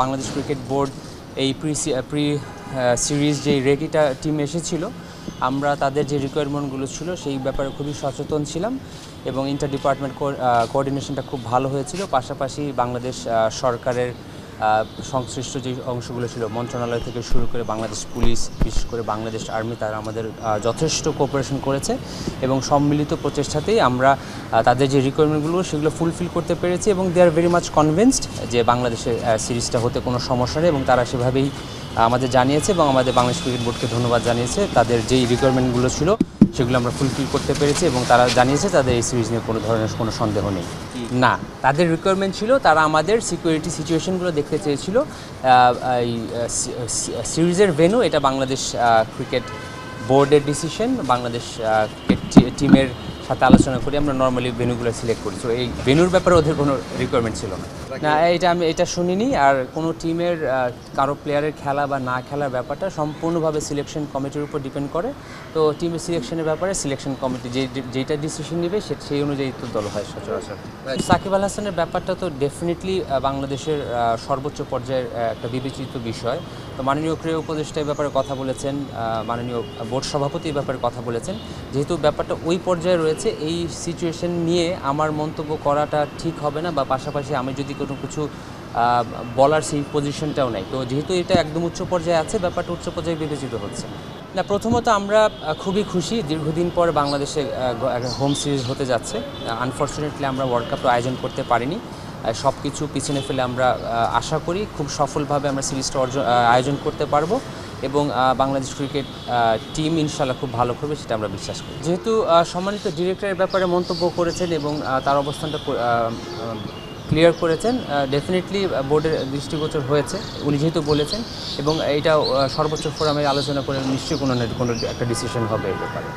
Bangladesh cricket board এই pre series যে রেগিটা team এসেছিল, আমরা তাদের যে রিকোয়ারমেন্টগুলো ছিল সেই ব্যাপারে খুবই সচেতন ছিলাম এবং ইন্টার ডিপার্টমেন্ট কোঅর্ডিনেশনটা খুব ভালো হয়েছিল। পাশাপাশি বাংলাদেশ সরকারের সংশ্লিষ্ট যে অংশগুলো ছিল, মন্ত্রণালয় থেকে শুরু করে বাংলাদেশ পুলিশ, বিশেষ করে বাংলাদেশ আর্মি, তারা আমাদের যথেষ্ট কোঅপারেশন করেছে এবং সম্মিলিত প্রচেষ্টাতেই আমরা তাদের যে রিকোয়ারমেন্টগুলো সেগুলো ফুলফিল করতে পেরেছি এবং দে আর ভেরি মাচ কনভিন্সড যে বাংলাদেশের সিরিজটা হতে কোনো সমস্যা নেই এবং তারা সেভাবেই আমাদের জানিয়েছে এবং আমাদের বাংলাদেশ ক্রিকেট বোর্ডকে ধন্যবাদ জানিয়েছে। তাদের যেই রিকোয়ারমেন্টগুলো ছিল সেগুলো আমরা ফুলফিল করতে পেরেছি এবং তারা জানিয়েছে তাদের এই সিরিজ নিয়ে কোনো ধরনের কোনো সন্দেহ নেই। না, তাদের রিকোয়ারমেন্ট ছিল তারা আমাদের সিকিউরিটি সিচুয়েশনগুলো দেখতে চেয়েছিল। এই সিরিজের ভেন্যু এটা বাংলাদেশ ক্রিকেট বোর্ডের ডিসিশন। বাংলাদেশ ক্রিকেট টিমের সাথে আলোচনা করি আমরা নর্মালি ভেন্যুগুলো সিলেক্ট করি। তো এই ভেন্যুর ব্যাপারে ওদের কোনো রিকোয়ারমেন্ট ছিল না। না, আমি এটা শুনিনি। আর কোনো টিমের কারো প্লেয়ারের খেলা বা না খেলার ব্যাপারটা সম্পূর্ণভাবে সিলেকশন কমিটির উপর ডিপেন্ড করে। তো টিমের সিলেকশনের ব্যাপারে সিলেকশন কমিটি যেটা ডিসিশন নেবে সেই অনুযায়ী তো দল হয় সচরাচর। সাকিব আল হাসানের ব্যাপারটা তো ডেফিনেটলি বাংলাদেশের সর্বোচ্চ পর্যায়ের একটা বিবেচিত বিষয়। তো মাননীয় ক্রীড়া উপদেষ্টা এই ব্যাপারে কথা বলেছেন, মাননীয় বোর্ড সভাপতি এই ব্যাপারে কথা বলেছেন। যেহেতু ব্যাপারটা ওই পর্যায়ে রয়েছে, এই সিচুয়েশন নিয়ে আমার মন্তব্য করাটা ঠিক হবে না, বা পাশাপাশি আমি যদি কোনো কিছু বলার সেই পজিশনটাও নাই। তো যেহেতু এটা একদম উচ্চ পর্যায়ে আছে, ব্যাপারটা উচ্চ পর্যায়ে বিবেচিত হচ্ছে না। প্রথমত আমরা খুবই খুশি, দীর্ঘদিন পর বাংলাদেশে হোম সিরিজ হতে যাচ্ছে। আনফর্চুনেটলি আমরা ওয়ার্ল্ড কাপ আয়োজন করতে পারিনি। সব কিছু পিছনে ফেলে আমরা আশা করি খুব সফলভাবে আমরা সিরিজটা আয়োজন করতে পারবো এবং বাংলাদেশ ক্রিকেট টিম ইনশাল্লাহ খুব ভালো করবে, সেটা আমরা বিশ্বাস করি। যেহেতু সম্মানিত ডিরেক্টরের ব্যাপারে মন্তব্য করেছেন এবং তার অবস্থানটা ক্লিয়ার করেছেন, ডেফিনেটলি বোর্ডের দৃষ্টিগোচর হয়েছে উনি যেহেতু বলেছেন, এবং এটা সর্বোচ্চ ফোরামে আলোচনা করে নিশ্চয়ই কোনো একটা ডিসিশন হবে এই ব্যাপারে।